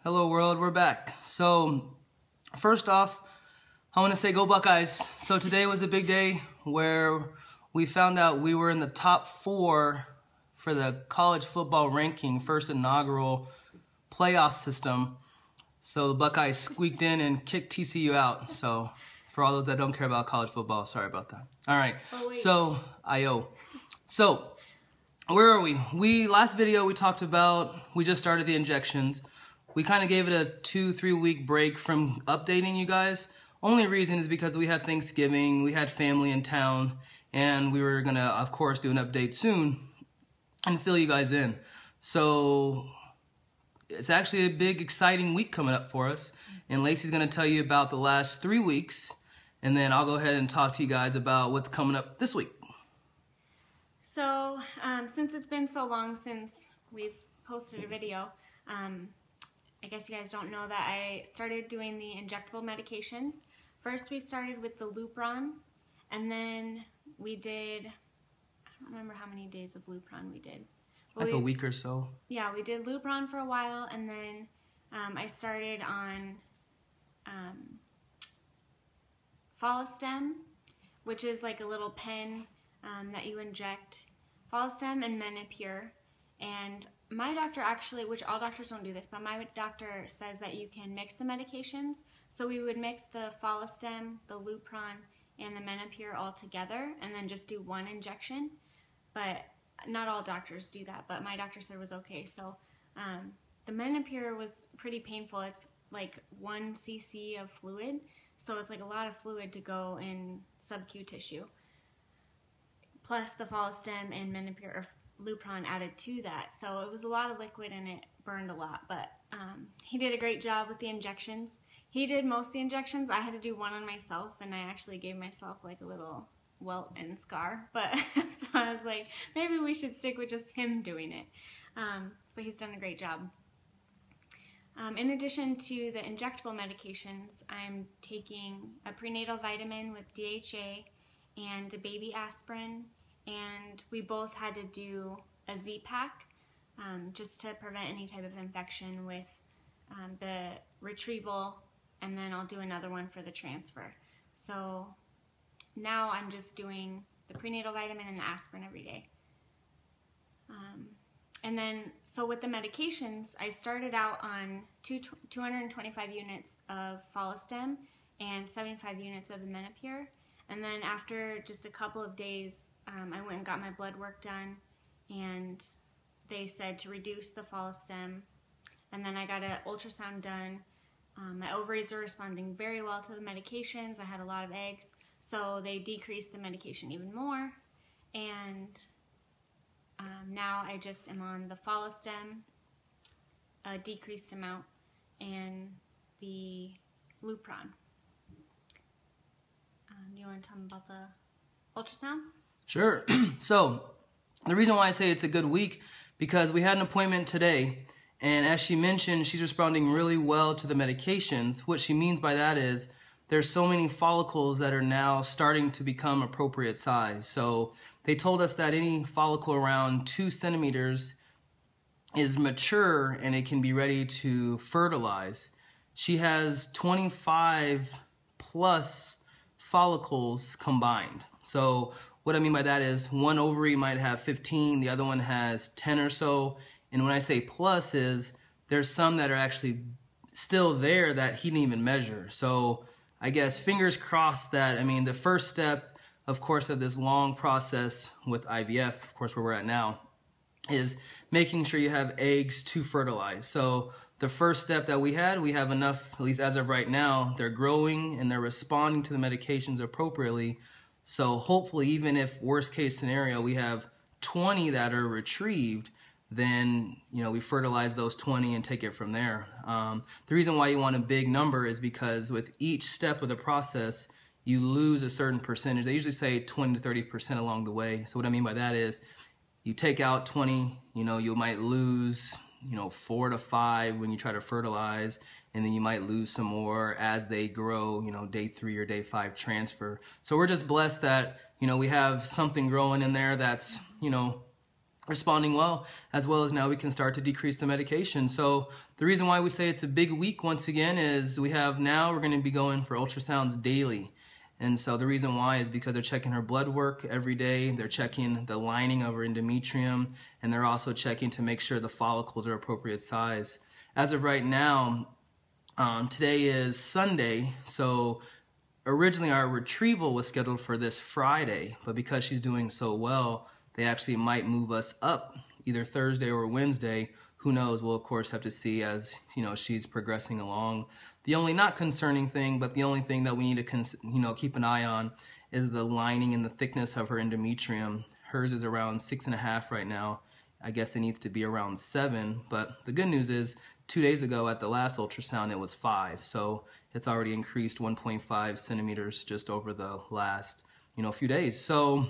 Hello world, we're back. So first off, I want to say go Buckeyes. So today was a big day where we found out we were in the top 4 for the college football ranking, first inaugural playoff system. So the Buckeyes squeaked in and kicked TCU out. So for all those that don't care about college football, sorry about that. All right, so So where are we? Last video we talked about, we just started the injections. We kind of gave it a 2-3 week break from updating you guys. Only reason is because we had Thanksgiving, we had family in town, and we were gonna, of course, do an update soon and fill you guys in. So it's actually a big, exciting week coming up for us. And Lacey's gonna tell you about the last 3 weeks, and then I'll go ahead and talk to you guys about what's coming up this week. So, since it's been so long since we've posted a video, I guess you guys don't know that I started doing the injectable medications. First we started with the Lupron, and then we did, I don't remember how many days of Lupron we did. But like a week or so. Yeah, we did Lupron for a while, and then I started on Follistim, which is like a little pen that you inject. Follistim and Menopur. And my doctor actually, which all doctors don't do this, but my doctor says that you can mix the medications. So we would mix the Follistim, the Lupron, and the Menopur all together and then just do one injection. But not all doctors do that, but my doctor said it was okay. So the Menopur was pretty painful. It's like 1 cc of fluid. So it's like a lot of fluid to go in sub-Q tissue. Plus the Follistim and Menopur or Lupron added to that, so it was a lot of liquid and it burned a lot, but he did a great job with the injections. He did most of the injections. I had to do one on myself, and I actually gave myself like a little welt and scar, but so I was like, maybe we should stick with just him doing it, but he's done a great job. In addition to the injectable medications, I'm taking a prenatal vitamin with DHA and a baby aspirin, and we both had to do a Z-Pack just to prevent any type of infection with the retrieval, and then I'll do another one for the transfer. So now I'm just doing the prenatal vitamin and the aspirin every day. And then, so with the medications, I started out on 225 units of Follistim and 75 units of the Menopur. And then after just a couple of days, I went and got my blood work done, and they said to reduce the Follistim. And then I got an ultrasound done. My ovaries are responding very well to the medications. I had a lot of eggs, so they decreased the medication even more. And now I just am on the Follistim, a decreased amount, and the Lupron. You want to tell me about the ultrasound? Sure. So the reason why I say it's a good week, because we had an appointment today, and as she mentioned, she's responding really well to the medications. What she means by that is there's so many follicles that are now starting to become appropriate size. So they told us that any follicle around 2 centimeters is mature and it can be ready to fertilize. She has 25 plus follicles combined. So what I mean by that is one ovary might have 15, the other one has 10 or so. And when I say plus is there's some that are actually still there that he didn't even measure. So I guess fingers crossed that, I mean, the first step, of course, of this long process with IVF, of course, where we're at now, is making sure you have eggs to fertilize. So the first step that we have enough, at least as of right now, they're growing and they're responding to the medications appropriately. So hopefully, even if worst case scenario, we have 20 that are retrieved, then, you know, we fertilize those 20 and take it from there. The reason why you want a big number is because with each step of the process, you lose a certain percentage. They usually say 20 to 30% along the way. So what I mean by that is you take out 20, you know, you might lose, 4 to 5 when you try to fertilize, and then you might lose some more as they grow, day 3 or day 5 transfer. So we're just blessed that, we have something growing in there that's, responding well, as now we can start to decrease the medication. So the reason why we say it's a big week once again is we're going to be going for ultrasounds daily. And so the reason why is because they're checking her blood work every day, they're checking the lining of her endometrium, and they're also checking to make sure the follicles are appropriate size. As of right now, today is Sunday, so originally our retrieval was scheduled for this Friday, but because she's doing so well, they actually might move us up either Thursday or Wednesday. Who knows? We'll of course have to see as she's progressing along. The only not concerning thing, but the only thing that we need to keep an eye on is the lining and the thickness of her endometrium. Hers is around 6.5 right now. I guess it needs to be around 7. But the good news is 2 days ago at the last ultrasound it was 5, so it's already increased 1.5 centimeters just over the last few days. So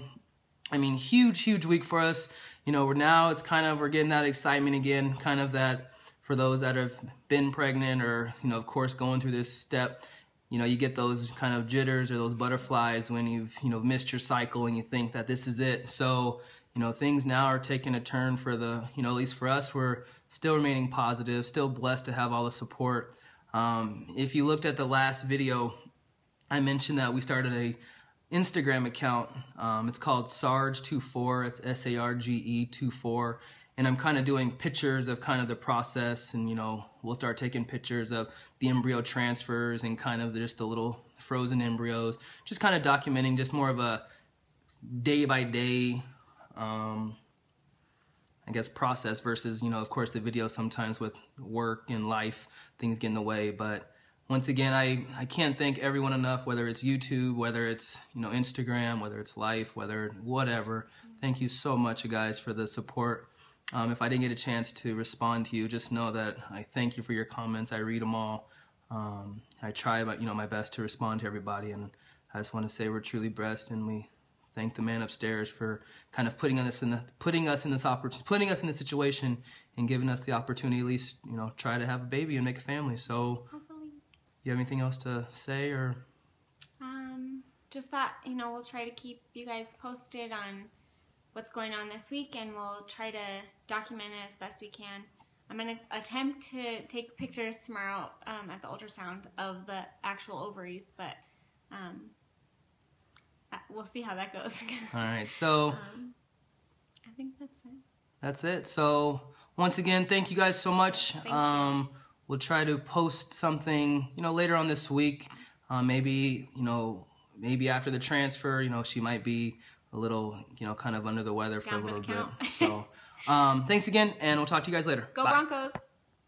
I mean, huge week for us. We're getting that excitement again, kind of that for those that have been pregnant or, of course, going through this step, you get those kind of jitters or those butterflies when you've, missed your cycle and you think that this is it. So, things now are taking a turn for the, at least for us, we're still remaining positive, still blessed to have all the support. If you looked at the last video, I mentioned that we started a Instagram account. It's called Sarge24. It's SARGE24, and I'm kind of doing pictures of kind of the process, and we'll start taking pictures of the embryo transfers and kind of just the little frozen embryos, just kind of documenting just more of a day by day I guess process versus of course the video sometimes with work and life things get in the way. But once again, I can't thank everyone enough, whether it's YouTube, whether it's Instagram, whether it's life, whatever. Thank you so much, you guys, for the support. If I didn't get a chance to respond to you, just know that I thank you for your comments. I read them all. I try, my best to respond to everybody, and I just want to say we're truly blessed, and we thank the man upstairs for kind of putting us in this situation and giving us the opportunity, at least try to have a baby and make a family. So. You have anything else to say, or? Just that, we'll try to keep you guys posted on what's going on this week, and we'll try to document it as best we can. I'm going to attempt to take pictures tomorrow at the ultrasound of the actual ovaries, but we'll see how that goes. All right, so I think that's it. That's it. So once again, thank you guys so much. Thank you. We'll try to post something, later on this week. Maybe after the transfer, she might be a little, kind of under the weather for a little bit. So, thanks again, and we'll talk to you guys later. Go Bye. Broncos.